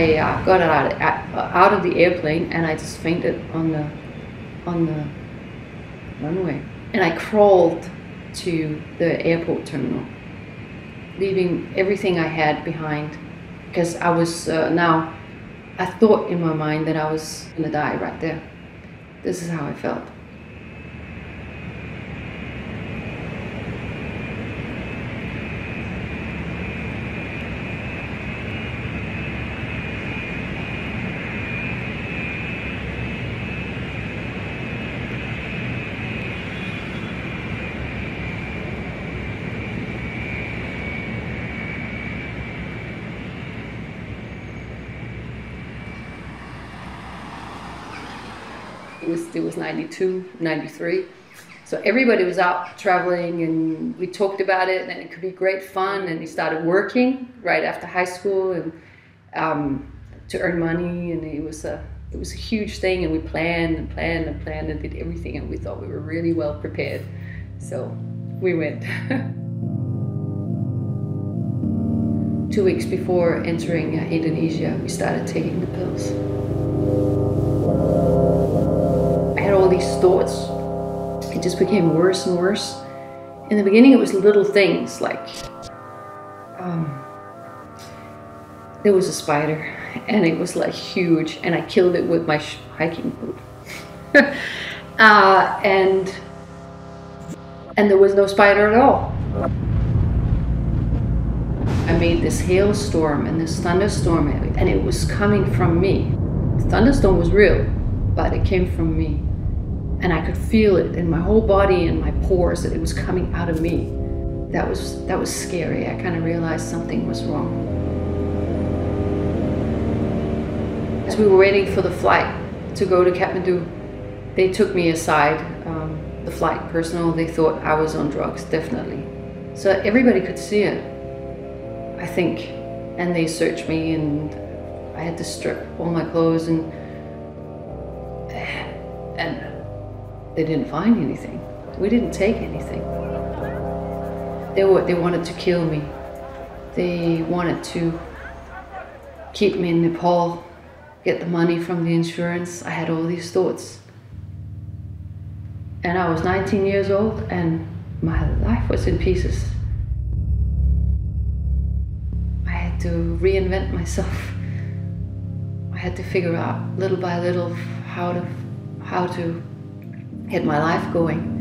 I got out of the airplane and I just fainted on the runway. And I crawled to the airport terminal, leaving everything I had behind, because I was I thought in my mind that I was gonna die right there. This is how I felt. It was 92, 93. So everybody was out traveling and we talked about it and it could be great fun, and we started working right after high school and to earn money, and it was a huge thing, and we planned and planned and planned and did everything, and we thought we were really well prepared. So we went. 2 weeks before entering Indonesia, we started taking the pills. I had all these thoughts. It just became worse and worse. In the beginning, it was little things like there was a spider, and it was like huge, and I killed it with my hiking boot. And there was no spider at all. I made this hailstorm and this thunderstorm, and it was coming from me. The thunderstorm was real, but it came from me. And I could feel it in my whole body and my pores, that it was coming out of me. That was scary. I kind of realized something was wrong. As we were waiting for the flight to go to Kathmandu, they took me aside, the flight personnel. They thought I was on drugs, definitely. So everybody could see it, I think. And they searched me, and I had to strip all my clothes, and they didn't find anything. We didn't take anything. They wanted to kill me. They wanted to keep me in Nepal, get the money from the insurance. I had all these thoughts. And I was 19 years old, and my life was in pieces. I had to reinvent myself. I had to figure out little by little how to get my life going.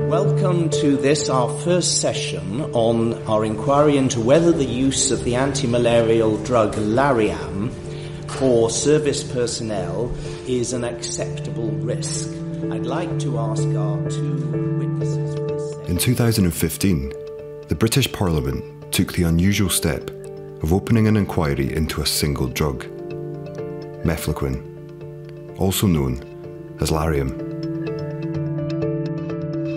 Welcome to this, our first session on our inquiry into whether the use of the anti-malarial drug Malarial for service personnel is an acceptable risk. I'd like to ask our 2 witnesses for this session. In 2015, the British Parliament took the unusual step of opening an inquiry into a single drug, Mefloquine, also known as Malarial.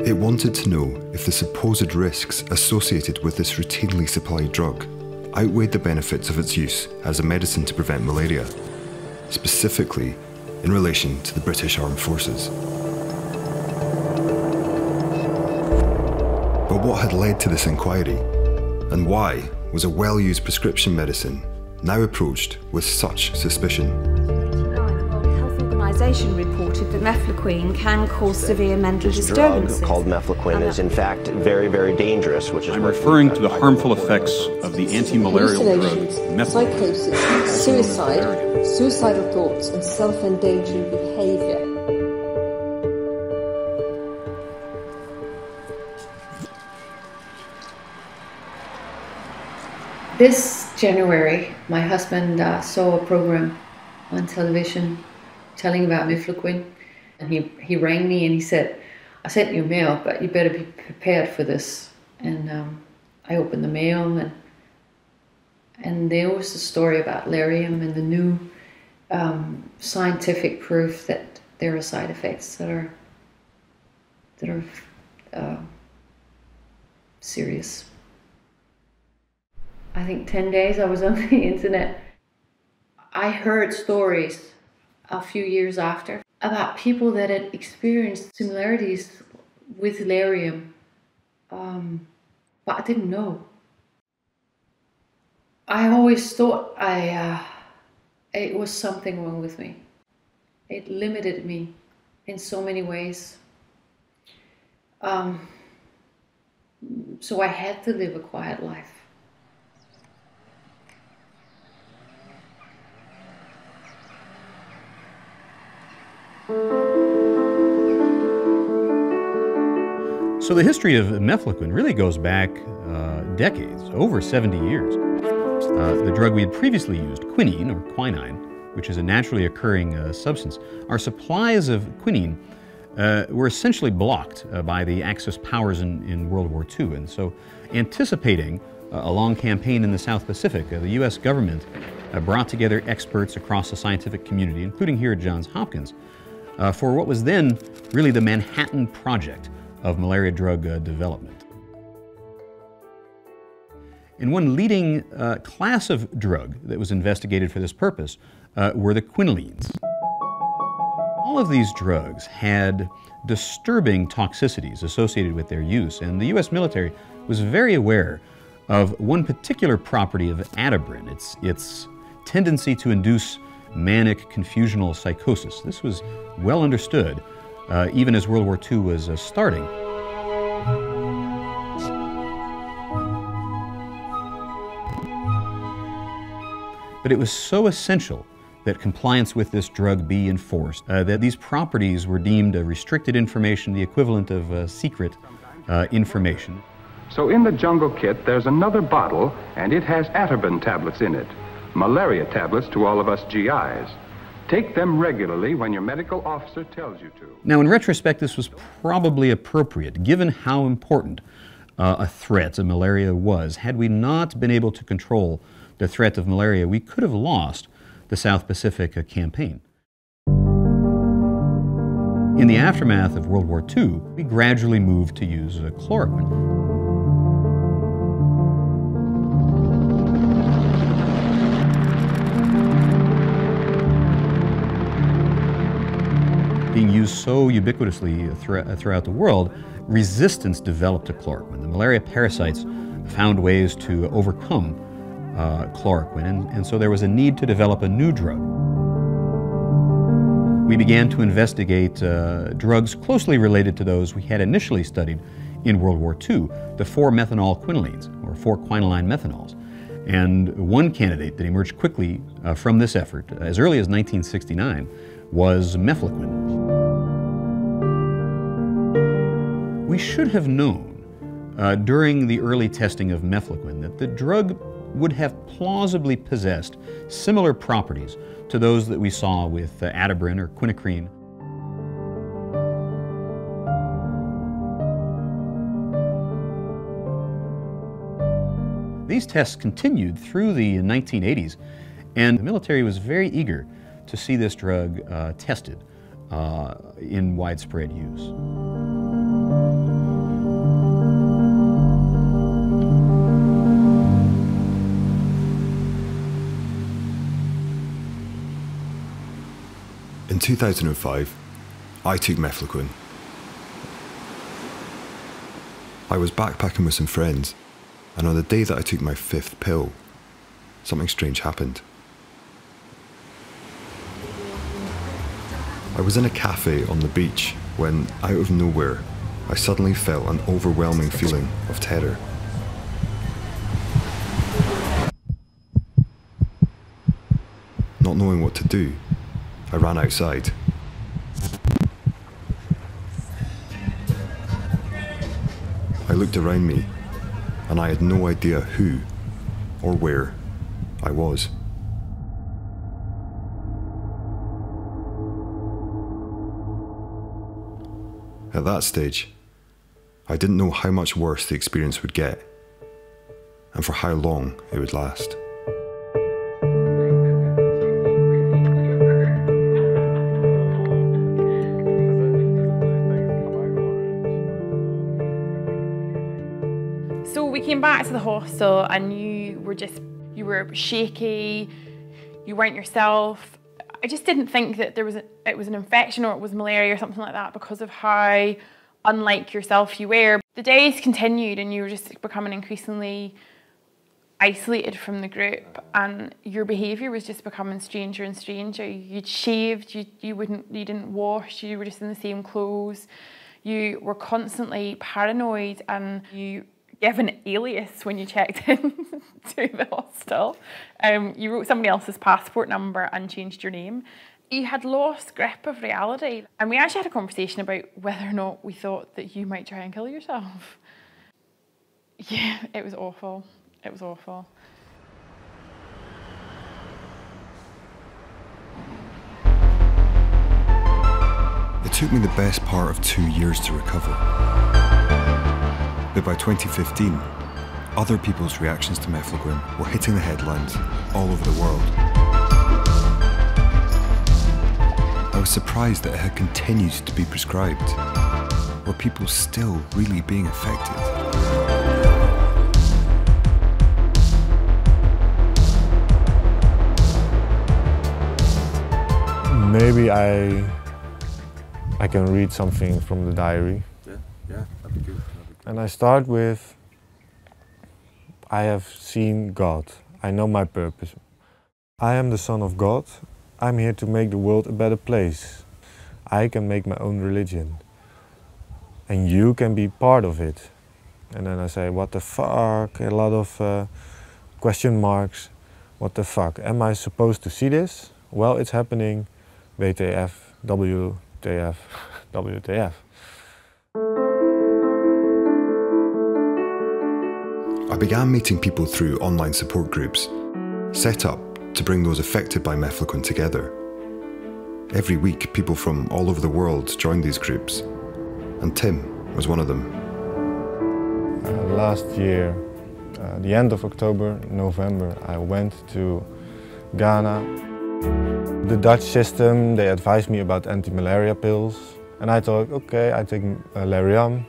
It wanted to know if the supposed risks associated with this routinely supplied drug outweighed the benefits of its use as a medicine to prevent malaria, specifically in relation to the British Armed Forces. But what had led to this inquiry, and why was a well-used prescription medicine now approached with such suspicion? Reported that Mefloquine can cause severe mental disturbances. Drug called Mefloquine is in fact very, very dangerous, which is I'm referring to the harmful effects of the anti-malarial drug Mefloquine. Psychosis, suicide, suicidal thoughts, and self-endangering behaviour. This January, my husband saw a program on television telling about Mefloquine, and he rang me and he said, "I sent you mail, but you better be prepared for this." And I opened the mail, and there was a story about Malarial and the new scientific proof that there are side effects that are serious. I think 10 days I was on the internet. I heard stories a few years after about people that had experienced similarities with Malarium, but I didn't know. I always thought it was something wrong with me. It limited me in so many ways. So I had to live a quiet life. So the history of Mefloquine really goes back decades, over 70 years. The drug we had previously used, quinine or quinine, which is a naturally occurring substance, our supplies of quinine were essentially blocked by the Axis powers in World War II. And so, anticipating a long campaign in the South Pacific, the U.S. government brought together experts across the scientific community, including here at Johns Hopkins, for what was then really the Manhattan Project of malaria drug development. And one leading class of drug that was investigated for this purpose were the quinolines. All of these drugs had disturbing toxicities associated with their use, and the U.S. military was very aware of one particular property of atabrine, its tendency to induce manic confusional psychosis. This was well understood even as World War II was starting. But it was so essential that compliance with this drug be enforced, that these properties were deemed restricted information, the equivalent of secret information. So in the jungle kit, there's another bottle, and it has atabrine tablets in it. Malaria tablets to all of us GIs. Take them regularly when your medical officer tells you to. Now, in retrospect, this was probably appropriate, given how important a threat of malaria was. Had we not been able to control the threat of malaria, we could have lost the South Pacific campaign. In the aftermath of World War II, we gradually moved to use chloroquine. Being used so ubiquitously throughout the world, resistance developed to chloroquine. The malaria parasites found ways to overcome chloroquine, and so there was a need to develop a new drug. We began to investigate drugs closely related to those we had initially studied in World War II, the 4-methanol quinolines, or 4-quinoline methanols. And one candidate that emerged quickly from this effort, as early as 1969, was Mefloquine. We should have known during the early testing of Mefloquine that the drug would have plausibly possessed similar properties to those that we saw with atabrine or quinacrine. These tests continued through the 1980s, and the military was very eager to see this drug tested in widespread use. In 2005, I took Mefloquine. I was backpacking with some friends, and on the day that I took my 5th pill, something strange happened. I was in a cafe on the beach when, out of nowhere, I suddenly felt an overwhelming feeling of terror. Not knowing what to do, I ran outside. I looked around me, and I had no idea who or where I was. At that stage, I didn't know how much worse the experience would get, and for how long it would last. So we came back to the hostel. I knew you were shaky, you weren't yourself. I just didn't think that it was an infection or it was malaria or something like that because of how unlike yourself you were. The days continued and you were just becoming increasingly isolated from the group, and your behaviour was just becoming stranger and stranger. You'd shaved, you didn't wash, you were just in the same clothes. You were constantly paranoid, and you gave an alias when you checked in to the hostel. You wrote somebody else's passport number and changed your name. You had lost grip of reality. And we actually had a conversation about whether or not we thought that you might try and kill yourself. Yeah, it was awful. It was awful. It took me the best part of 2 years to recover. But by 2015, other people's reactions to Mefloquine were hitting the headlines all over the world. I was surprised that it had continued to be prescribed. Were people still really being affected? Maybe I can read something from the diary. Yeah, that'd be good. And I start with, I have seen God. I know my purpose. I am the Son of God. I'm here to make the world a better place. I can make my own religion. And you can be part of it. And then I say, what the fuck? A lot of question marks. What the fuck? Am I supposed to see this? Well, it's happening. WTF, WTF, WTF. I began meeting people through online support groups, set up to bring those affected by Mefloquine together. Every week, people from all over the world joined these groups, and Tim was one of them. Last year, the end of October, November, I went to Ghana. The Dutch system, they advised me about anti-malaria pills, and I thought, okay, I take Malarial,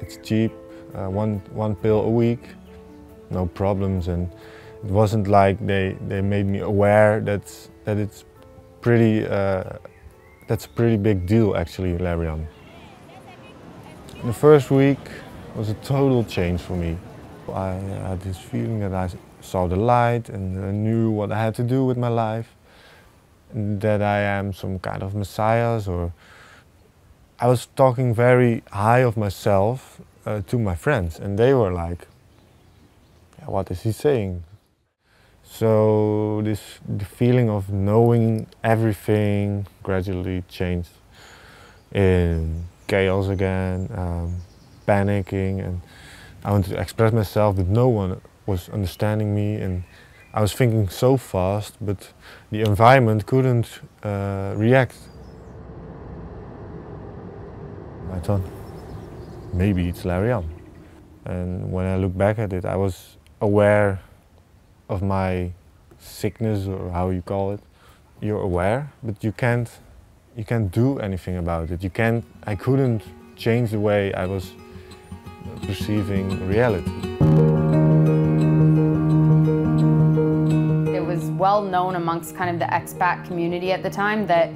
it's cheap, one pill a week, no problems. And it wasn't like they made me aware that it's pretty, that's a pretty big deal actually, Malarial. The first week was a total change for me. I had this feeling that I saw the light and I knew what I had to do with my life. That I am some kind of messiah, or I was talking very high of myself to my friends, and they were like, what is he saying? So the feeling of knowing everything gradually changed in chaos again, panicking, and I wanted to express myself, but no one was understanding me, and I was thinking so fast, but the environment couldn't react. I thought, maybe it's Malarial. And when I look back at it, I was aware of my sickness, or how you call it. You're aware, but you can't do anything about it. I couldn't change the way I was perceiving reality. Well known amongst kind of the expat community at the time that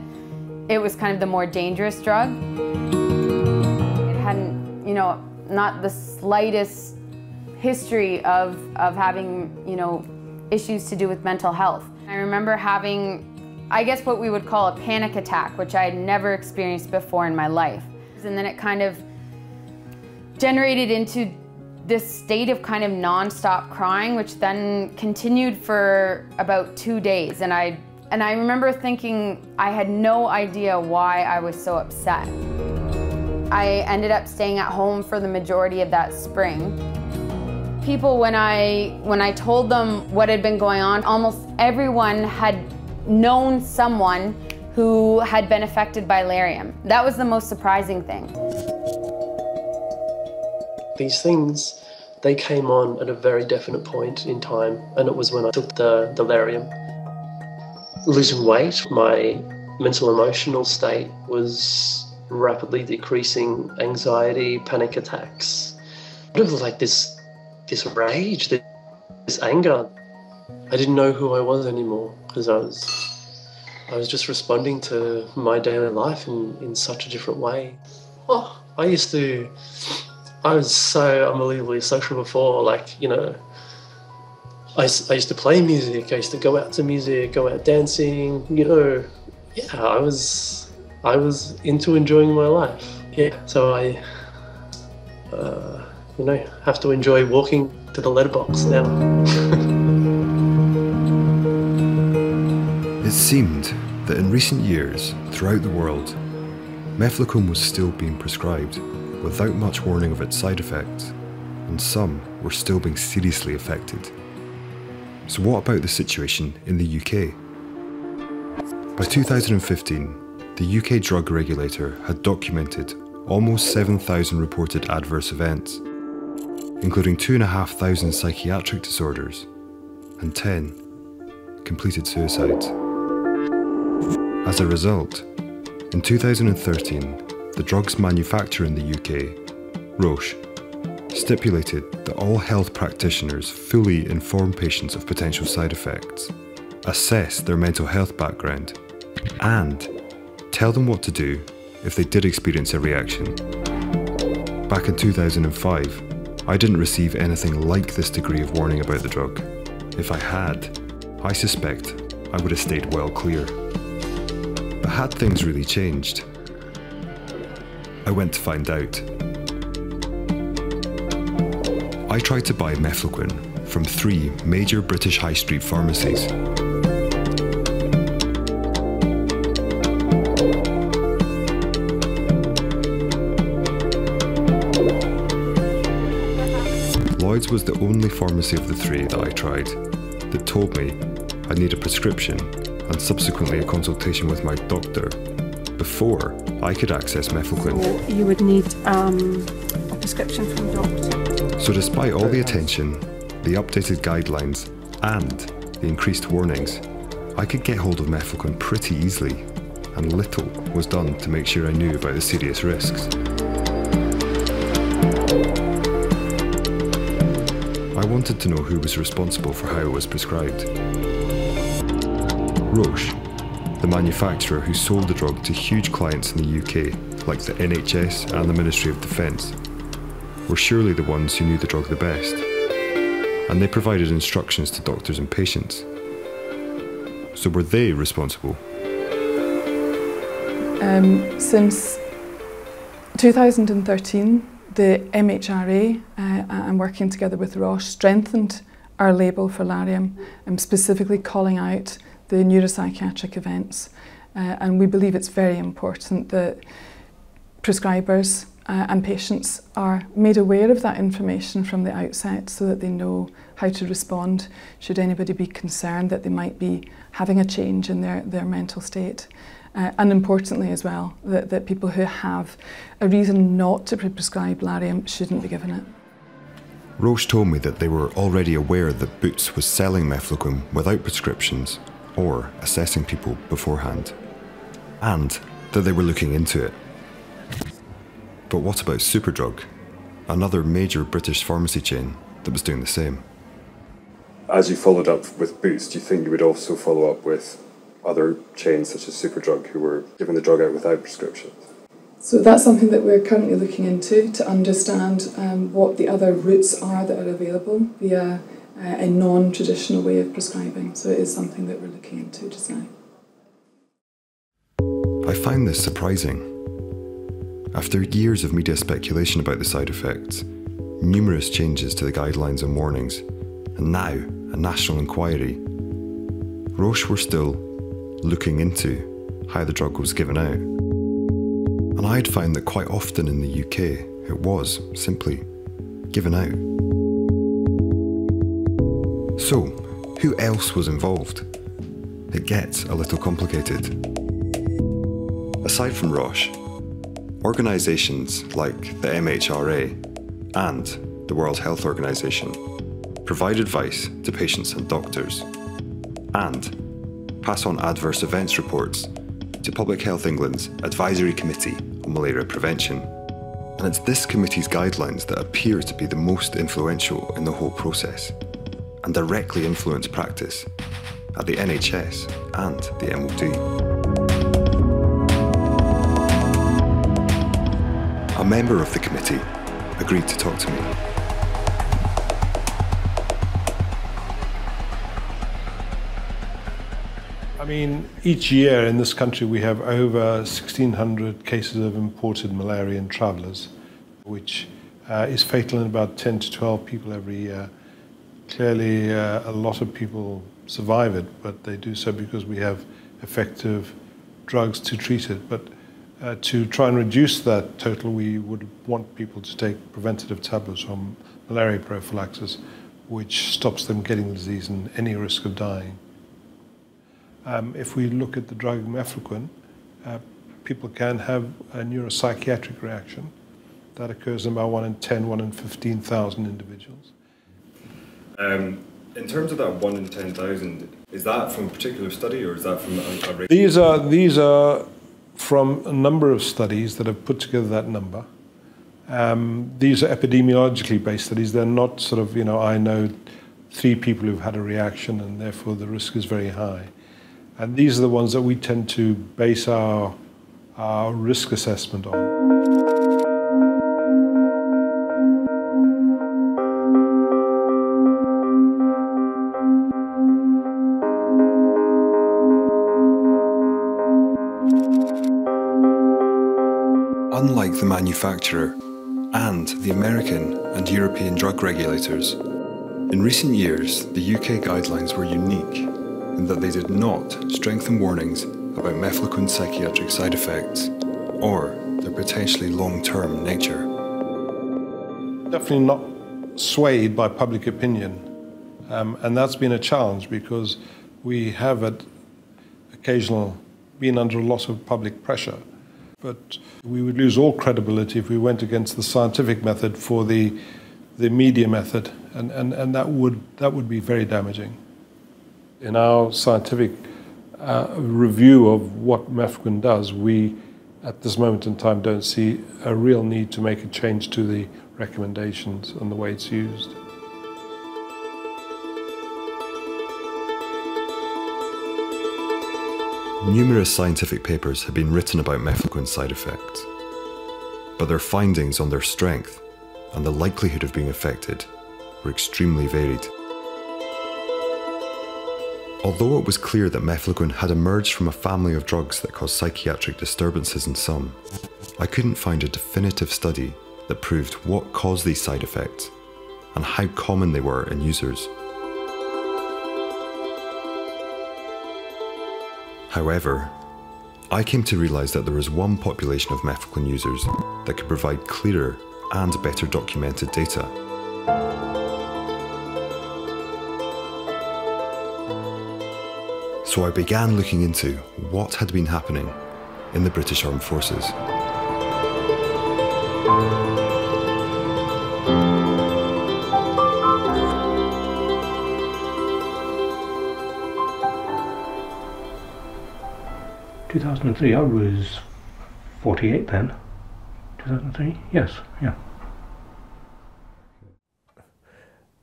it was kind of the more dangerous drug. It hadn't, not the slightest history of having, issues to do with mental health. I remember having, I guess what we would call a panic attack, which I had never experienced before in my life. And then it kind of generated into this state of kind of non-stop crying, which then continued for about 2 days. And I remember thinking I had no idea why I was so upset. I ended up staying at home for the majority of that spring. People, when I told them what had been going on, almost everyone had known someone who had been affected by Malarial. That was the most surprising thing. These things, they came on at a very definite point in time, and it was when I took the Malarial. Losing weight, my mental emotional state was rapidly decreasing, anxiety, panic attacks. It was like this rage, this anger. I didn't know who I was anymore, because I was just responding to my daily life in such a different way. Oh, I was so unbelievably social before, like, you know, I used to play music, I used to go out to music, go out dancing, you know. Yeah, I was into enjoying my life. Yeah, so I, you know, have to enjoy walking to the letterbox now. It seemed that in recent years, throughout the world, Mefloquine was still being prescribed without much warning of its side effects, and some were still being seriously affected. So what about the situation in the UK? By 2015, the UK drug regulator had documented almost 7,000 reported adverse events, including 2,500 psychiatric disorders and 10 completed suicides. As a result, in 2013, the drug's manufacturer in the UK, Roche, stipulated that all health practitioners fully inform patients of potential side effects, assess their mental health background, and tell them what to do if they did experience a reaction. Back in 2005, I didn't receive anything like this degree of warning about the drug. If I had, I suspect I would have stayed well clear. But had things really changed? I went to find out. I tried to buy Mefloquine from 3 major British high street pharmacies. Lloyd's was the only pharmacy of the 3 that I tried that told me I'd need a prescription and subsequently a consultation with my doctor before I could access Mefloquine. So you would need a prescription from a doctor. So despite all the attention, the updated guidelines and the increased warnings, I could get hold of Mefloquine pretty easily, and little was done to make sure I knew about the serious risks. I wanted to know who was responsible for how it was prescribed. Roche, the manufacturer who sold the drug to huge clients in the UK, like the NHS and the Ministry of Defence, were surely the ones who knew the drug the best, and they provided instructions to doctors and patients. So were they responsible? Since 2013, the MHRA and working together with Roche strengthened our label for Lariam, specifically calling out the neuropsychiatric events. And we believe it's very important that prescribers and patients are made aware of that information from the outset so that they know how to respond should anybody be concerned that they might be having a change in their mental state. And importantly as well, that people who have a reason not to be prescribed Lariam shouldn't be given it. Roche told me that they were already aware that Boots was selling Mefloquine without prescriptions or assessing people beforehand, and that they were looking into it. But what about Superdrug, another major British pharmacy chain that was doing the same? As you followed up with Boots, do you think you would also follow up with other chains such as Superdrug who were giving the drug out without prescriptions? So that's something that we're currently looking into to understand what the other routes are that are available via a non-traditional way of prescribing. So it is something that we're looking into just now. I find this surprising. After years of media speculation about the side effects, numerous changes to the guidelines and warnings, and now a national inquiry, Roche were still looking into how the drug was given out. And I'd found that quite often in the UK, it was simply given out. So, who else was involved? It gets a little complicated. Aside from Roche, organisations like the MHRA and the World Health Organization provide advice to patients and doctors, and pass on adverse events reports to Public Health England's Advisory Committee on Malaria Prevention. And it's this committee's guidelines that appear to be the most influential in the whole process, and directly influence practice at the NHS and the MOD. A member of the committee agreed to talk to me. I mean, each year in this country we have over 1,600 cases of imported malaria in travellers, which is fatal in about 10 to 12 people every year. Clearly, a lot of people survive it, but they do so because we have effective drugs to treat it. But to try and reduce that total, we would want people to take preventative tablets from malaria prophylaxis, which stops them getting the disease and any risk of dying. If we look at the drug Mefloquine, people can have a neuropsychiatric reaction. That occurs in about 1 in 10, 1 in 15,000 individuals. In terms of that 1 in 10,000, is that from a particular study or is that from a rate? These are from a number of studies that have put together that number. These are epidemiologically based studies. They're not sort of, I know 3 people who've had a reaction and therefore the risk is very high. And these are the ones that we tend to base our risk assessment on. Unlike the manufacturer and the American and European drug regulators, in recent years the UK guidelines were unique in that they did not strengthen warnings about Mefloquine's psychiatric side effects or their potentially long-term nature. Definitely not swayed by public opinion, and that's been a challenge because we have at occasional been under a lot of public pressure. But we would lose all credibility if we went against the scientific method for the media method, and that would be very damaging. In our scientific review of what Mefloquine does, we, at this moment in time, don't see a real need to make a change to the recommendations and the way it's used. Numerous scientific papers have been written about Mefloquine's side effects, but their findings on their strength and the likelihood of being affected were extremely varied. Although it was clear that Mefloquine had emerged from a family of drugs that cause psychiatric disturbances in some, I couldn't find a definitive study that proved what caused these side effects and how common they were in users. However, I came to realise that there was one population of Mefloquine users that could provide clearer and better documented data. So I began looking into what had been happening in the British Armed Forces. In 2003, I was 48 then. 2003? Yes, yeah.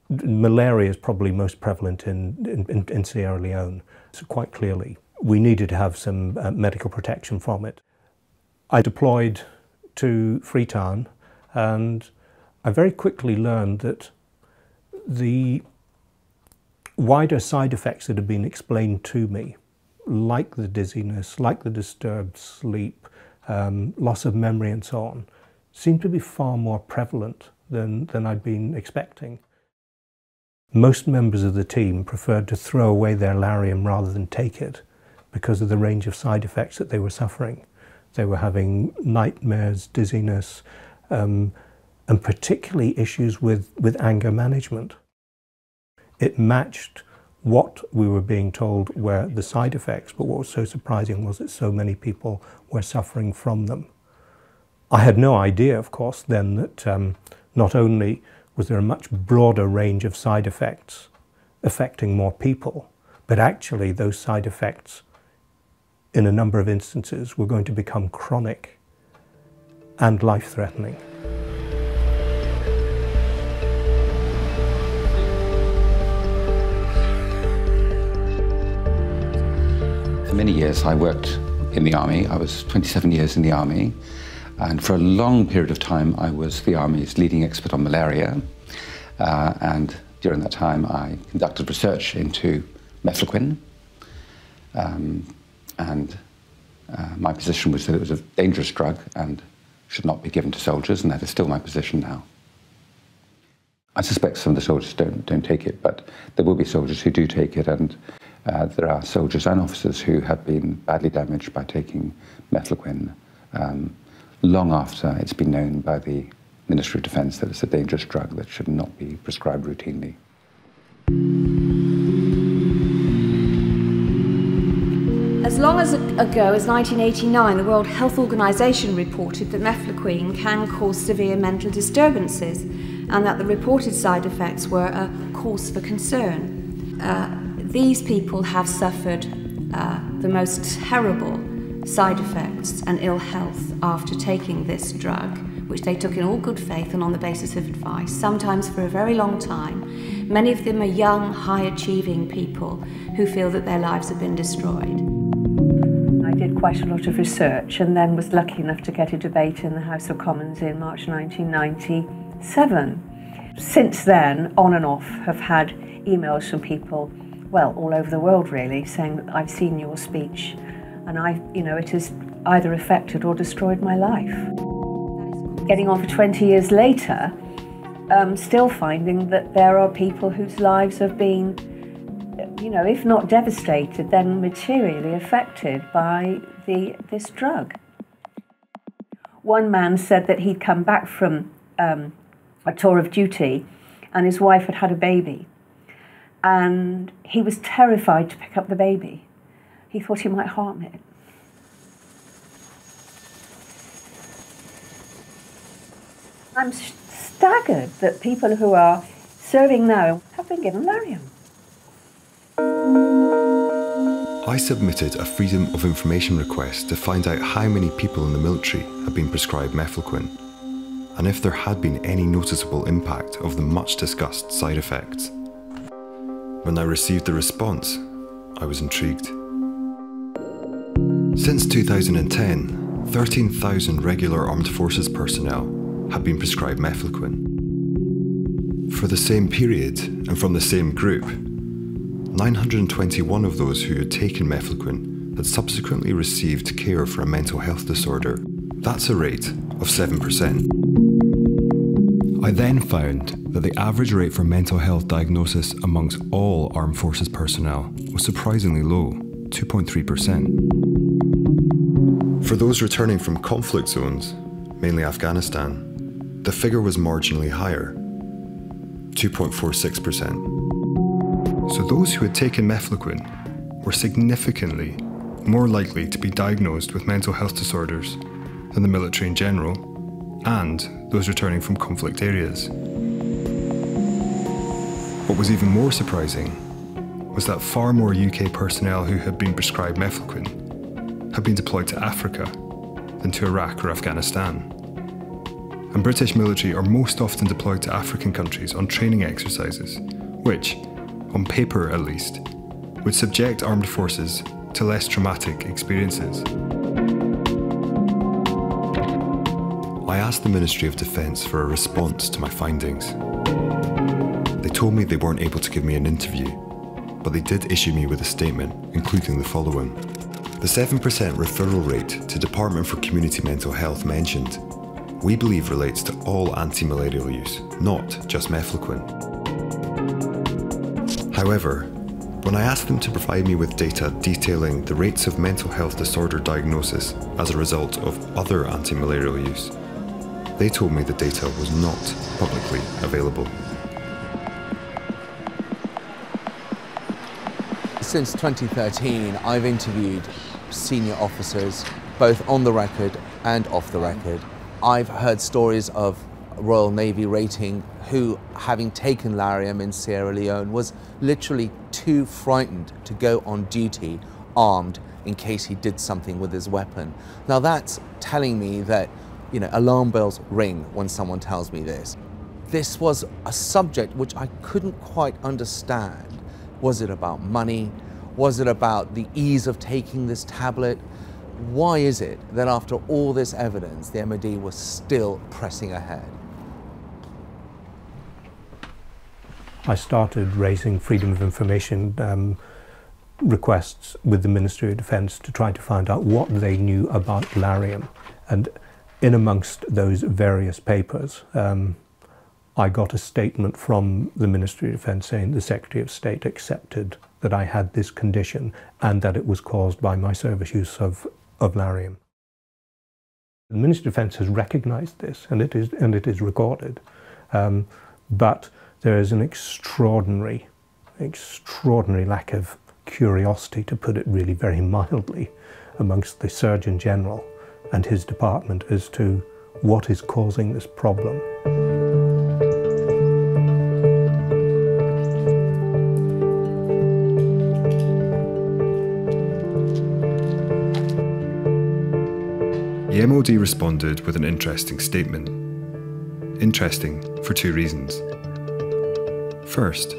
Malaria is probably most prevalent in Sierra Leone, so quite clearly. We needed to have some medical protection from it. I deployed to Freetown and I very quickly learned that the wider side effects that had been explained to me, like the dizziness, like the disturbed sleep, loss of memory and so on, seemed to be far more prevalent than I'd been expecting. Most members of the team preferred to throw away their Lariam rather than take it because of the range of side effects that they were suffering. They were having nightmares, dizziness, and particularly issues with anger management. It matched what we were being told were the side effects, but what was so surprising was that so many people were suffering from them. I had no idea, of course, then that not only was there a much broader range of side effects affecting more people, but actually those side effects, in a number of instances, were going to become chronic and life-threatening. many years I worked in the army. I was 27 years in the army, and for a long period of time I was the army's leading expert on malaria, and during that time I conducted research into Mefloquine, and my position was that it was a dangerous drug and should not be given to soldiers, and that is still my position now. I suspect some of the soldiers don't take it, but there will be soldiers who do take it, and there are soldiers and officers who have been badly damaged by taking Mefloquine long after it's been known by the Ministry of Defence that it's a dangerous drug that should not be prescribed routinely. As long ago as 1989, the World Health Organization reported that Mefloquine can cause severe mental disturbances and that the reported side effects were a cause for concern. These people have suffered the most terrible side effects and ill health after taking this drug, which they took in all good faith and on the basis of advice, sometimes for a very long time. Many of them are young, high-achieving people who feel that their lives have been destroyed. I did quite a lot of research and then was lucky enough to get a debate in the House of Commons in March 1997. Since then, on and off, have had emails from people, well, all over the world really, saying that I've seen your speech and it has either affected or destroyed my life. Getting on for 20 years later, still finding that there are people whose lives have been, if not devastated, then materially affected by this drug. One man said that he'd come back from a tour of duty and his wife had had a baby, and he was terrified to pick up the baby. He thought he might harm it. I'm staggered that people who are serving now have been given Malarial. I submitted a Freedom of Information request to find out how many people in the military had been prescribed Mefloquine, and if there had been any noticeable impact of the much discussed side effects. When I received the response, I was intrigued. Since 2010, 13,000 regular armed forces personnel had been prescribed Mefloquine. For the same period, and from the same group, 921 of those who had taken Mefloquine had subsequently received care for a mental health disorder. That's a rate of 7%. I then found that the average rate for mental health diagnosis amongst all armed forces personnel was surprisingly low, 2.3%. For those returning from conflict zones, mainly Afghanistan, the figure was marginally higher, 2.46%. So those who had taken Mefloquine were significantly more likely to be diagnosed with mental health disorders than the military in general, and those returning from conflict areas. What was even more surprising was that far more UK personnel who had been prescribed Mefloquine had been deployed to Africa than to Iraq or Afghanistan. And British military are most often deployed to African countries on training exercises, which, on paper at least, would subject armed forces to less traumatic experiences. I asked the Ministry of Defence for a response to my findings. They told me they weren't able to give me an interview, but they did issue me with a statement, including the following. The 7% referral rate to Department for Community Mental Health mentioned, we believe relates to all anti-malarial use, not just Mefloquine. However, when I asked them to provide me with data detailing the rates of mental health disorder diagnosis as a result of other anti-malarial use, they told me the data was not publicly available. Since 2013, I've interviewed senior officers, both on the record and off the record. I've heard stories of Royal Navy rating who, having taken Lariam in Sierra Leone, was literally too frightened to go on duty armed in case he did something with his weapon. Now that's telling me that, alarm bells ring when someone tells me this. This was a subject which I couldn't quite understand. Was it about money? Was it about the ease of taking this tablet? Why is it that after all this evidence, the MOD was still pressing ahead? I started raising freedom of information requests with the Ministry of Defence to try to find out what they knew about Malarial. And in amongst those various papers, I got a statement from the Ministry of Defence saying the Secretary of State accepted that I had this condition and that it was caused by my service use of Malarial. The Ministry of Defence has recognised this, and it is recorded, but there is an extraordinary lack of curiosity, to put it really very mildly, amongst the Surgeon General and his department as to what is causing this problem. The MOD responded with an interesting statement. Interesting for two reasons. First,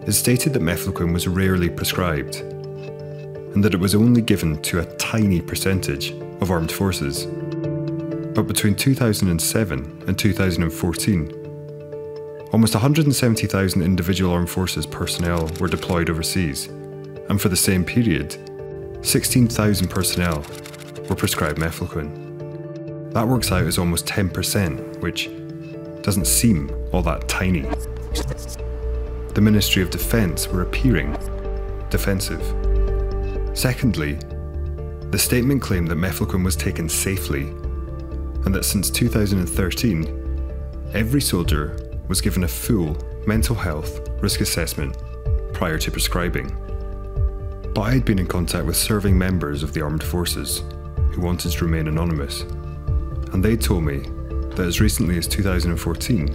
it stated that mefloquine was rarely prescribed, and that it was only given to a tiny percentage of armed forces. But between 2007 and 2014, almost 170,000 individual armed forces personnel were deployed overseas, and for the same period, 16,000 personnel were prescribed mefloquine. That works out as almost 10%, which doesn't seem all that tiny. The Ministry of Defence were appearing defensive. Secondly, the statement claimed that mefloquine was taken safely, and that since 2013, every soldier was given a full mental health risk assessment prior to prescribing. But I had been in contact with serving members of the armed forces who wanted to remain anonymous, and they told me that as recently as 2014,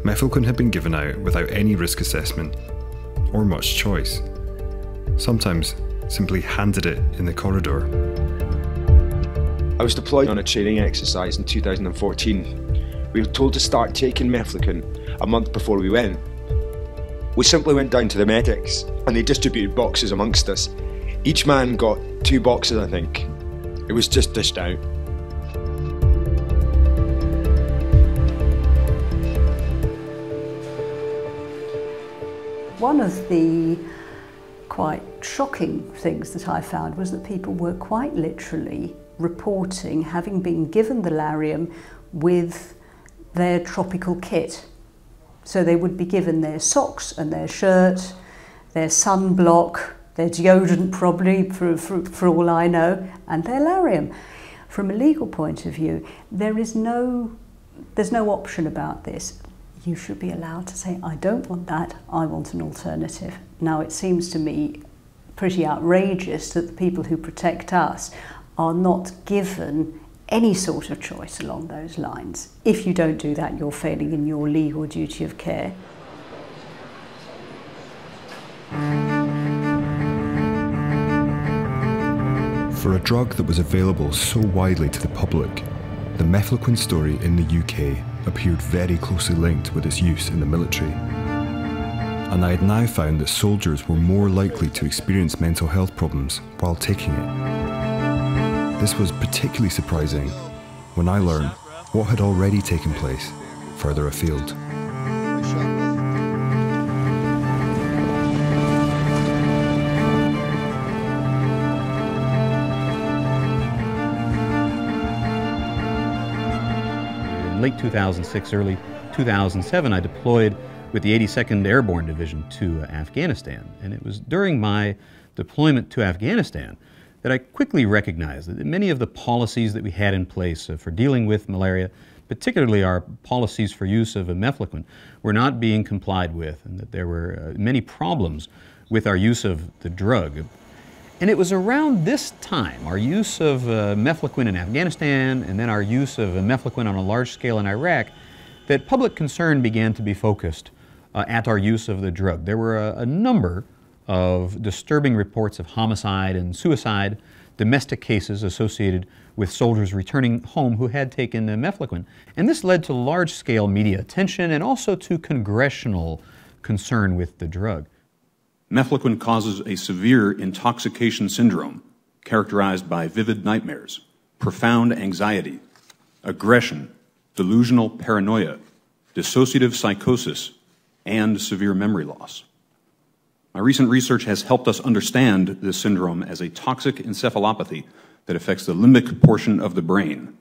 mefloquine had been given out without any risk assessment or much choice. Sometimes simply handed it in the corridor. I was deployed on a training exercise in 2014. We were told to start taking mefloquine a month before we went. We simply went down to the medics and they distributed boxes amongst us. Each man got 2 boxes, I think. It was just dished out. One of the quite shocking things that I found was that people were quite literally reporting having been given the Malarial with their tropical kit. So they would be given their socks and their shirt, their sunblock, their deodorant probably, for all I know, and their Malarial. From a legal point of view, there's no option about this. You should be allowed to say, I don't want that, I want an alternative. Now, it seems to me pretty outrageous that the people who protect us are not given any sort of choice along those lines. If you don't do that, you're failing in your legal duty of care. For a drug that was available so widely to the public, the mefloquine story in the UK appeared very closely linked with its use in the military. And I had now found that soldiers were more likely to experience mental health problems while taking it. This was particularly surprising when I learned what had already taken place further afield. In late 2006, early 2007, I deployed with the 82nd Airborne Division to Afghanistan. And it was during my deployment to Afghanistan that I quickly recognized that many of the policies that we had in place for dealing with malaria, particularly our policies for use of mefloquine, were not being complied with, and that there were many problems with our use of the drug. And it was around this time, our use of mefloquine in Afghanistan and then our use of mefloquine on a large scale in Iraq, that public concern began to be focused at our use of the drug. There were a number of disturbing reports of homicide and suicide, domestic cases associated with soldiers returning home who had taken mefloquine. And this led to large-scale media attention and also to congressional concern with the drug. Mefloquine causes a severe intoxication syndrome characterized by vivid nightmares, profound anxiety, aggression, delusional paranoia, dissociative psychosis, and severe memory loss. My recent research has helped us understand this syndrome as a toxic encephalopathy that affects the limbic portion of the brain.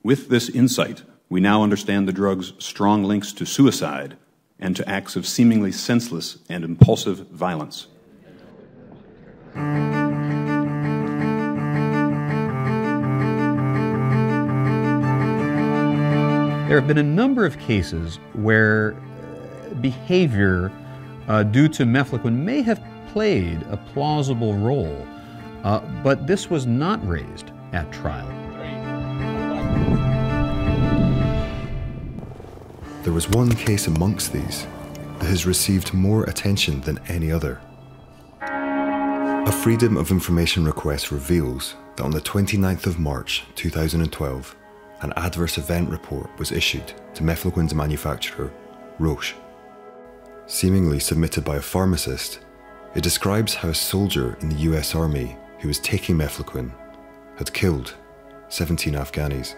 With this insight, we now understand the drug's strong links to suicide and to acts of seemingly senseless and impulsive violence. There have been a number of cases where behavior due to mefloquine may have played a plausible role, but this was not raised at trial. There was one case amongst these that has received more attention than any other. A Freedom of Information request reveals that on the 29th of March 2012, an adverse event report was issued to Mefloquine's manufacturer, Roche. Seemingly submitted by a pharmacist, it describes how a soldier in the US Army who was taking Mefloquine had killed 17 Afghanis.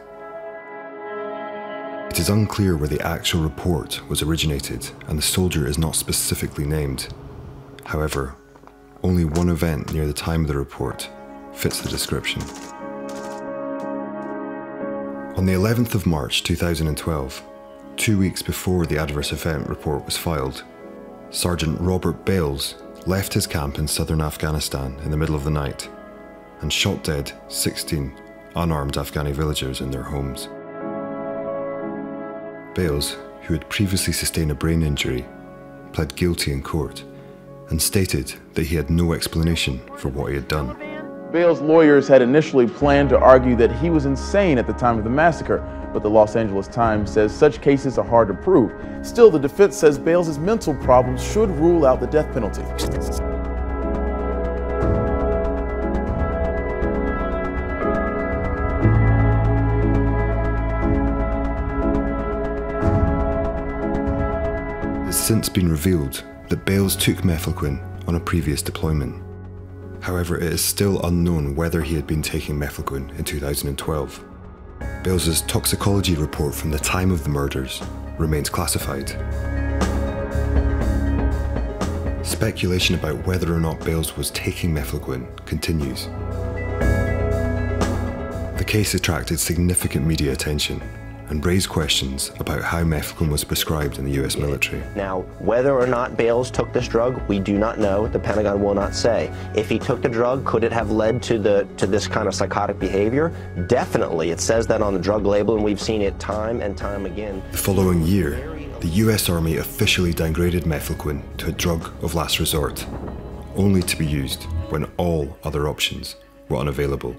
It is unclear where the actual report was originated, and the soldier is not specifically named. However, only one event near the time of the report fits the description. On the 11th of March 2012, 2 weeks before the adverse event report was filed, Sergeant Robert Bales left his camp in southern Afghanistan in the middle of the night and shot dead 16 unarmed Afghani villagers in their homes. Bales, who had previously sustained a brain injury, pled guilty in court and stated that he had no explanation for what he had done. Bales' lawyers had initially planned to argue that he was insane at the time of the massacre, but the Los Angeles Times says such cases are hard to prove. Still, the defense says Bales' mental problems should rule out the death penalty. It's since been revealed that Bales took mefloquine on a previous deployment. However, it is still unknown whether he had been taking mefloquine in 2012. Bales' toxicology report from the time of the murders remains classified. Speculation about whether or not Bales was taking mefloquine continues. The case attracted significant media attention and raised questions about how mefloquine was prescribed in the US military. Now, whether or not Bales took this drug, we do not know. The Pentagon will not say. If he took the drug, could it have led to this kind of psychotic behavior? Definitely. It says that on the drug label, and we've seen it time and time again. The following year, the US Army officially downgraded mefloquine to a drug of last resort, only to be used when all other options were unavailable.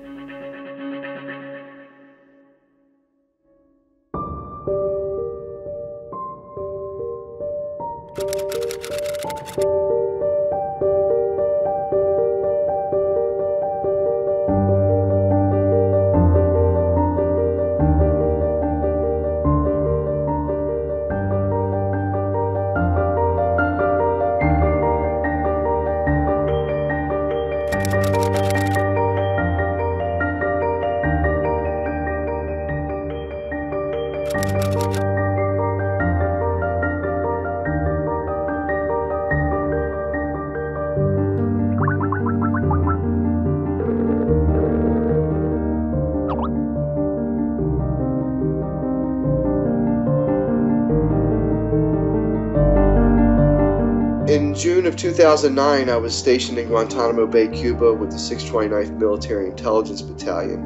In June of 2009, I was stationed in Guantanamo Bay, Cuba with the 629th Military Intelligence Battalion.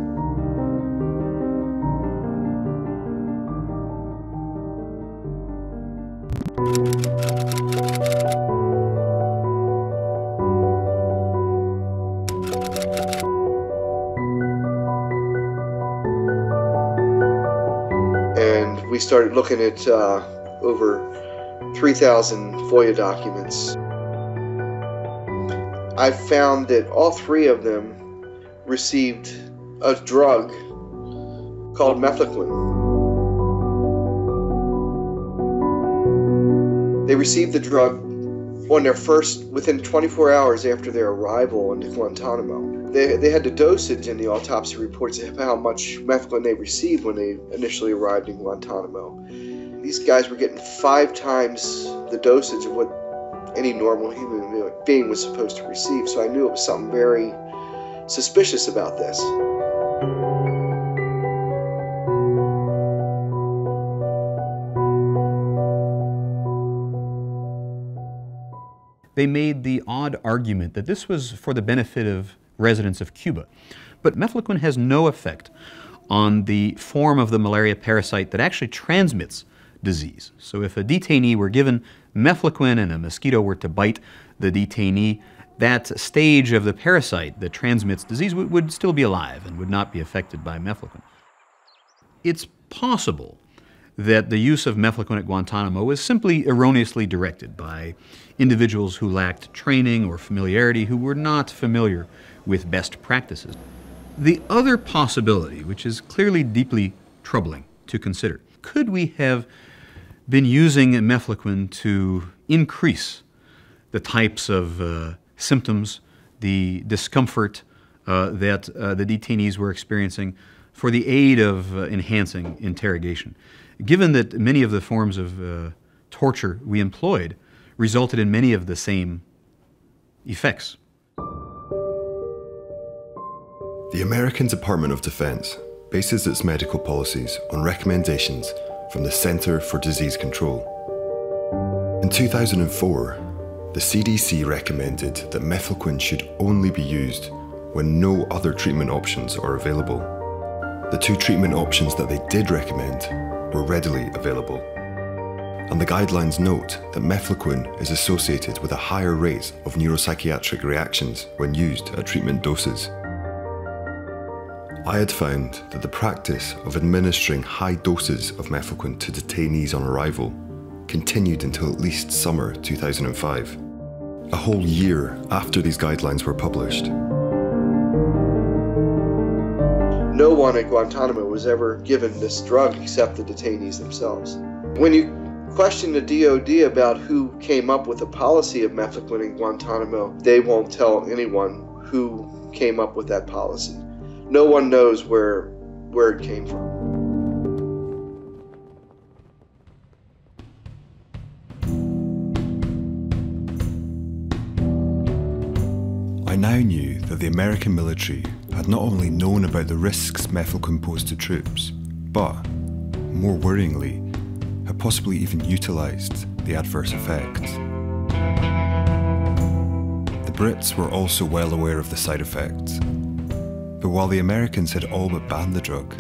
And we started looking at over 3,000 FOIA documents. I found that all three of them received a drug called mefloquine. They received the drug on their first, within 24 hours after their arrival into Guantanamo. They had the dosage in the autopsy reports of how much mefloquine they received when they initially arrived in Guantanamo. These guys were getting 5 times the dosage of what any normal human being was supposed to receive, so I knew it was something very suspicious about this. They made the odd argument that this was for the benefit of residents of Cuba. But mefloquine has no effect on the form of the malaria parasite that actually transmits disease. So if a detainee were given mefloquine and a mosquito were to bite the detainee, that stage of the parasite that transmits disease would still be alive and would not be affected by mefloquine. It's possible that the use of mefloquine at Guantanamo was simply erroneously directed by individuals who lacked training or familiarity, who were not familiar with best practices. The other possibility, which is clearly deeply troubling to consider, could we have been using mefloquine to increase the types of symptoms, the discomfort that the detainees were experiencing for the aid of enhancing interrogation? Given that many of the forms of torture we employed resulted in many of the same effects. The American Department of Defense bases its medical policies on recommendations from the Center for Disease Control. In 2004, the CDC recommended that mefloquine should only be used when no other treatment options are available. The 2 treatment options that they did recommend were readily available. And the guidelines note that mefloquine is associated with a higher rate of neuropsychiatric reactions when used at treatment doses. I had found that the practice of administering high doses of mefloquine to detainees on arrival continued until at least summer 2005, a whole year after these guidelines were published. No one at Guantanamo was ever given this drug except the detainees themselves. When you question the DOD about who came up with the policy of mefloquine in Guantanamo, they won't tell anyone who came up with that policy. No one knows where it came from. I now knew that the American military had not only known about the risks mefloquine posed to troops, but, more worryingly, had possibly even utilised the adverse effects. The Brits were also well aware of the side effects, but while the Americans had all but banned the drug,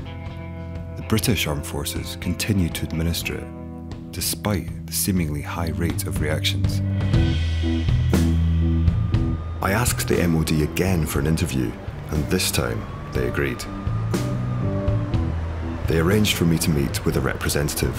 the British armed forces continued to administer it, despite the seemingly high rate of reactions. I asked the MOD again for an interview, and this time they agreed. They arranged for me to meet with a representative.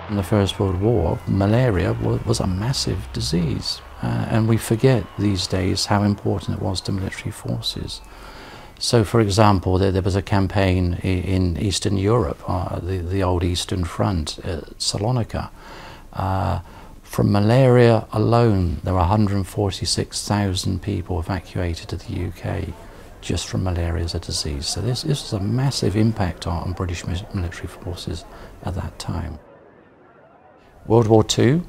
In the First World War, malaria was a massive disease, and we forget these days how important it was to military forces. So, for example, there was a campaign in Eastern Europe, the old Eastern Front at Salonika. From malaria alone, there were 146,000 people evacuated to the UK just from malaria as a disease. So this was a massive impact on British military forces at that time. World War II,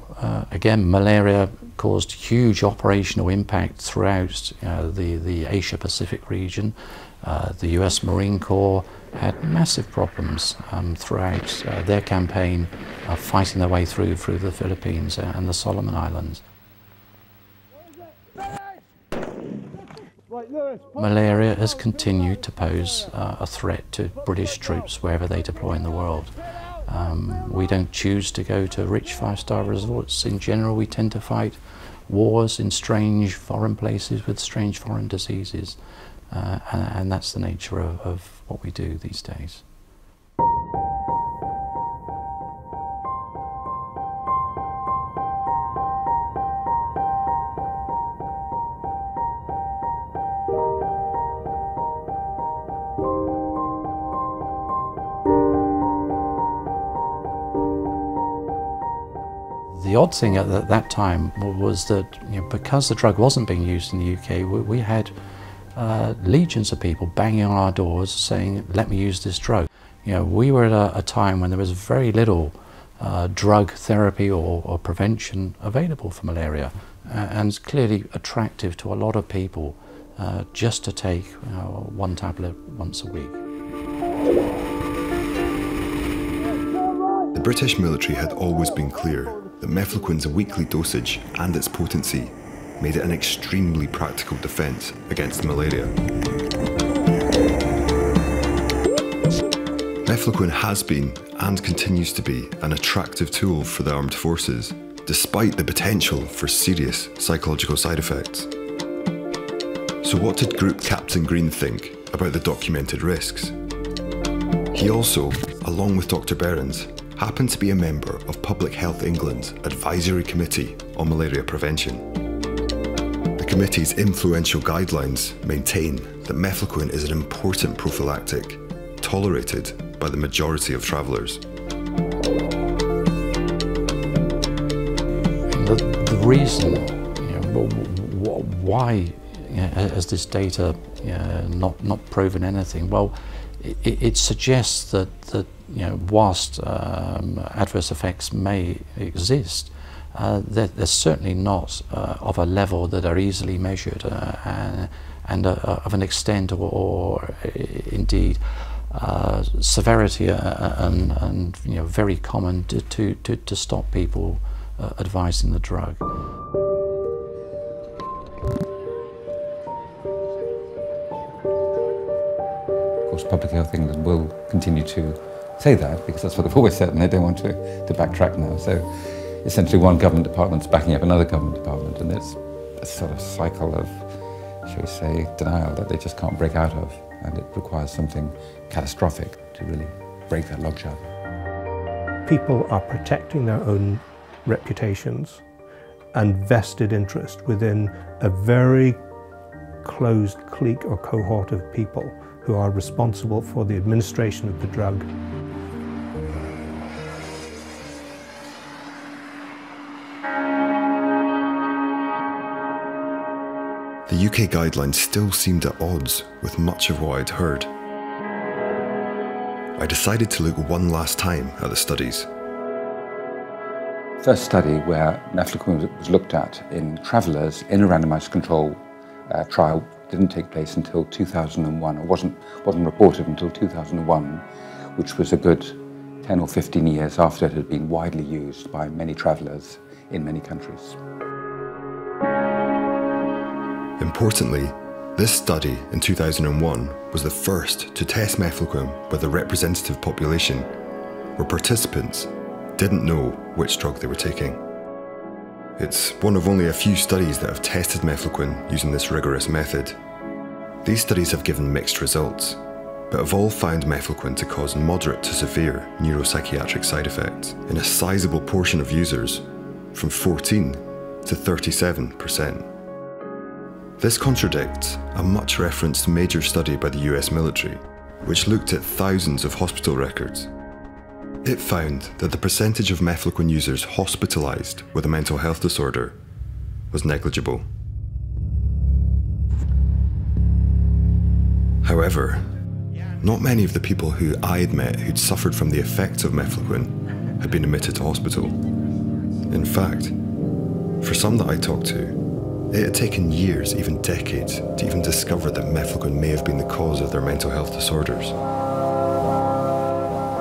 again, malaria caused huge operational impact throughout the Asia-Pacific region. The US Marine Corps had massive problems throughout their campaign fighting their way through the Philippines and the Solomon Islands. Malaria has continued to pose a threat to British troops wherever they deploy in the world. We don't choose to go to rich five-star resorts. In general, we tend to fight wars in strange foreign places with strange foreign diseases. And that's the nature of what we do these days. The odd thing at that time was that, you know, because the drug wasn't being used in the UK, we had legions of people banging on our doors saying, let me use this drug. You know, we were at a time when there was very little drug therapy or prevention available for malaria, and it's clearly attractive to a lot of people just to take one tablet once a week. The British military had always been clear that mefloquine's weekly dosage and its potency made it an extremely practical defence against malaria. Mefloquine has been, and continues to be, an attractive tool for the armed forces, despite the potential for serious psychological side effects. So what did Group Captain Green think about the documented risks? He also, along with Dr. Behrens, happened to be a member of Public Health England's Advisory Committee on Malaria Prevention. The committee's influential guidelines maintain that mefloquine is an important prophylactic, tolerated by the majority of travellers. The reason, why has this data not proven anything? Well, it suggests that whilst adverse effects may exist, they're certainly not of a level that are easily measured and of an extent or indeed severity and very common to stop people advising the drug. Of course, Public Health England will continue to say that because that's what they've always said, and they don't want to backtrack now. So essentially one government department's backing up another government department, and it's a sort of cycle of, shall we say, denial that they just can't break out of, and it requires something catastrophic to really break that logjam. People are protecting their own reputations and vested interest within a very closed clique or cohort of people who are responsible for the administration of the drug. The UK guidelines still seemed at odds with much of what I'd heard. I decided to look one last time at the studies. First study where mefloquine was looked at in travellers in a randomised control trial didn't take place until 2001, or wasn't reported until 2001, which was a good 10 or 15 years after it had been widely used by many travellers in many countries. Importantly, this study in 2001 was the first to test mefloquine with a representative population where participants didn't know which drug they were taking. It's one of only a few studies that have tested mefloquine using this rigorous method. These studies have given mixed results, but have all found mefloquine to cause moderate to severe neuropsychiatric side effects in a sizable portion of users, from 14 to 37%. This contradicts a much referenced major study by the US military, which looked at thousands of hospital records. It found that the percentage of mefloquine users hospitalised with a mental health disorder was negligible. However, not many of the people who I had met who'd suffered from the effects of mefloquine had been admitted to hospital. In fact, for some that I talked to, it had taken years, even decades, to even discover that mefloquine may have been the cause of their mental health disorders.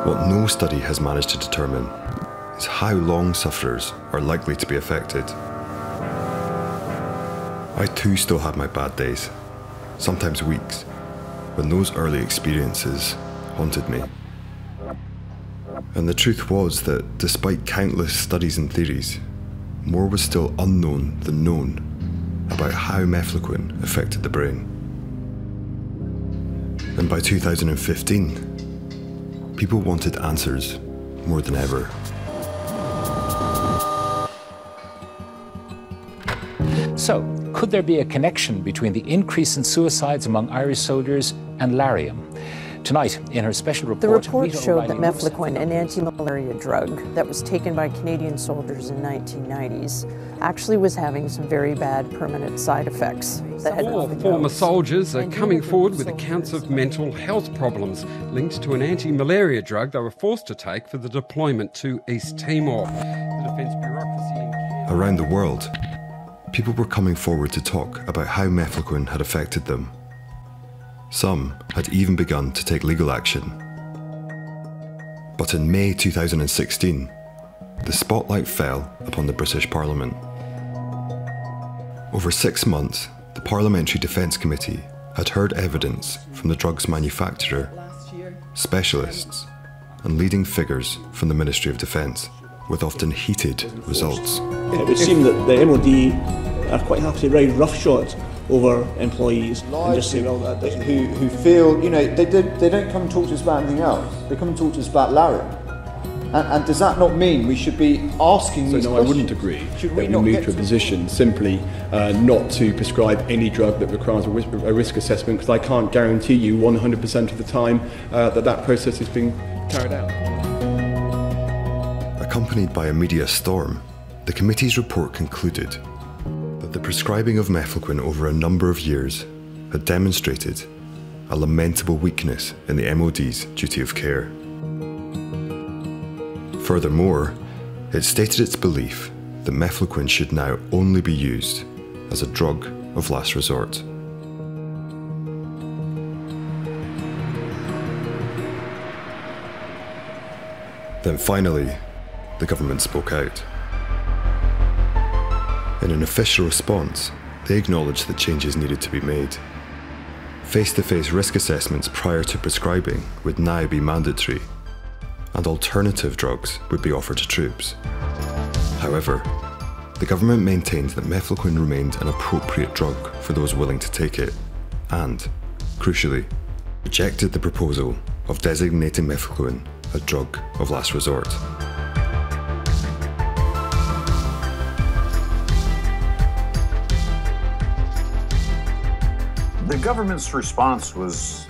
What no study has managed to determine is how long sufferers are likely to be affected. I too still had my bad days, sometimes weeks, when those early experiences haunted me. And the truth was that despite countless studies and theories, more was still unknown than known about how mefloquine affected the brain. And by 2015, people wanted answers more than ever. So, could there be a connection between the increase in suicides among Irish soldiers and Lariam? Tonight, in her special report, The report Rita showed that O'Reilly Mefloquine, an anti-malaria drug that was taken by Canadian soldiers in 1990s, actually was having some very bad permanent side effects that had All former soldiers are coming forward with accounts of mental health problems linked to an anti-malaria drug they were forced to take for the deployment to East Timor. The defence bureaucracy Around the world, people were coming forward to talk about how Mefloquine had affected them. Some had even begun to take legal action. But in May 2016, the spotlight fell upon the British Parliament. Over 6 months, the Parliamentary Defence Committee had heard evidence from the drug's manufacturer, specialists, and leading figures from the Ministry of Defence, with often heated results. It would seem that the MOD are quite happy to ride roughshod over employees and just say, well, that doesn't... Who feel, you know, they don't come and talk to us about anything else. They come and talk to us about Malarial. And does that not mean we should be asking these questions? I wouldn't agree that we move to a position simply not to prescribe any drug that requires a risk assessment, because I can't guarantee you 100% of the time that process is being carried out. Accompanied by a media storm, the committee's report concluded that the prescribing of Mefloquine over a number of years had demonstrated a lamentable weakness in the MOD's duty of care. Furthermore, it stated its belief that Mefloquine should now only be used as a drug of last resort. Then finally, the government spoke out. In an official response, they acknowledged that changes needed to be made. Face-to-face risk assessments prior to prescribing would now be mandatory, and alternative drugs would be offered to troops. However, the government maintained that Mefloquine remained an appropriate drug for those willing to take it, and, crucially, rejected the proposal of designating Mefloquine a drug of last resort. The government's response was,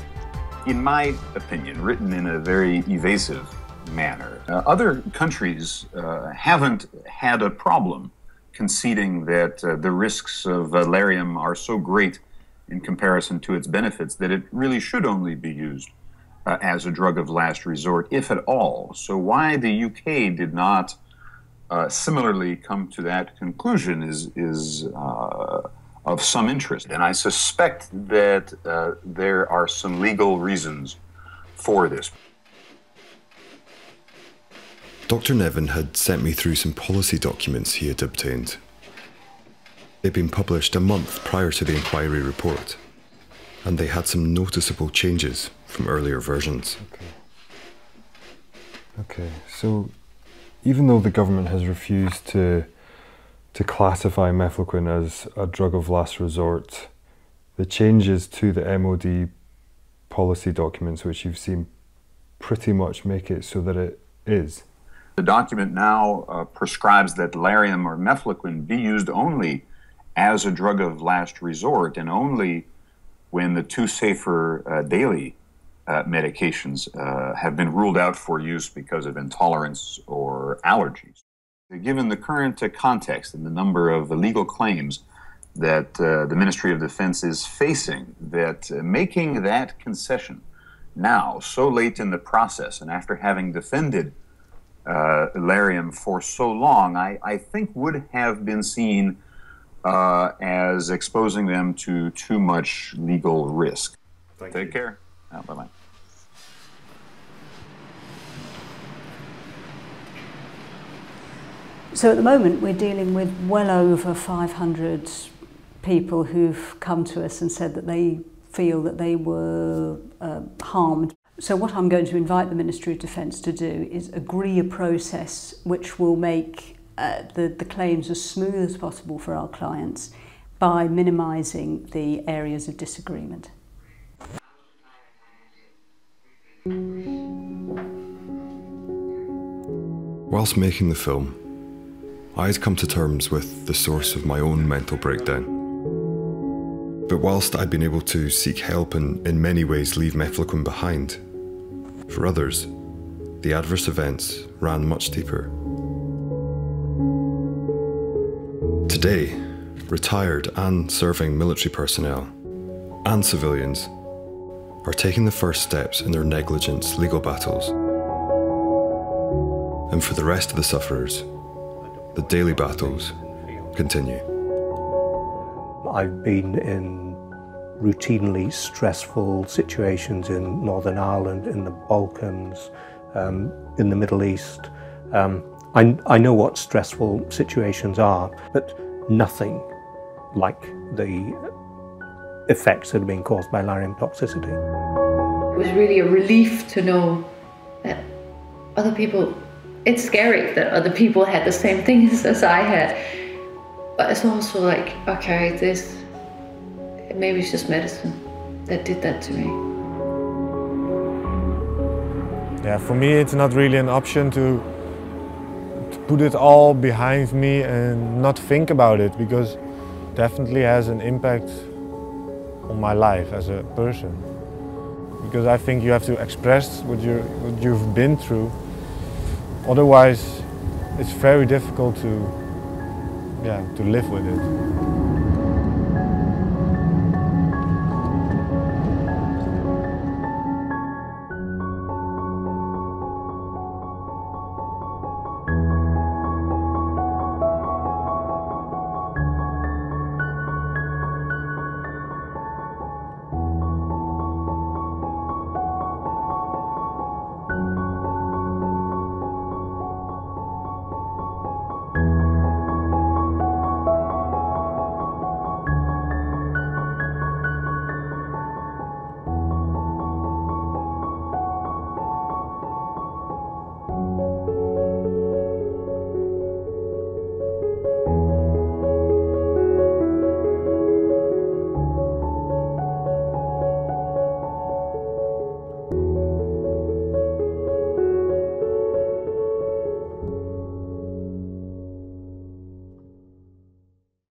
in my opinion, written in a very evasive manner. Other countries haven't had a problem conceding that the risks of valerium are so great in comparison to its benefits that it really should only be used as a drug of last resort, if at all. So why the UK did not similarly come to that conclusion is of some interest. And I suspect that there are some legal reasons for this. Dr. Nevin had sent me through some policy documents he had obtained. They'd been published a month prior to the inquiry report, and they had some noticeable changes from earlier versions. Okay, so even though the government has refused to classify Mefloquine as a drug of last resort, the changes to the MOD policy documents, which you've seen, pretty much make it so that it is. The document now prescribes that valerium or Mefloquine be used only as a drug of last resort, and only when the two safer daily medications have been ruled out for use because of intolerance or allergies. Given the current context and the number of legal claims that the Ministry of Defense is facing, that making that concession now, so late in the process, and after having defended valerium for so long, I think would have been seen as exposing them to too much legal risk. Take care. Bye-bye. So at the moment we're dealing with well over 500 people who've come to us and said that they feel that they were harmed. So what I'm going to invite the Ministry of Defence to do is agree a process which will make the claims as smooth as possible for our clients by minimising the areas of disagreement. Whilst making the film, I had come to terms with the source of my own mental breakdown. But whilst I'd been able to seek help and in many ways leave Mefloquine behind, For others, the adverse events ran much deeper. Today, retired and serving military personnel and civilians are taking the first steps in their negligence legal battles. And for the rest of the sufferers, the daily battles continue. I've been in routinely stressful situations in Northern Ireland, in the Balkans, in the Middle East. I know what stressful situations are, but nothing like the effects that are being caused by Malarial toxicity. It was really a relief to know that other people, it's scary that other people had the same things as I had, but it's also like, okay, maybe it's just medicine that did that to me. Yeah, for me it's not really an option to put it all behind me and not think about it, because it definitely has an impact on my life as a person. Because I think you have to express what you've been through. Otherwise, it's very difficult to live with it.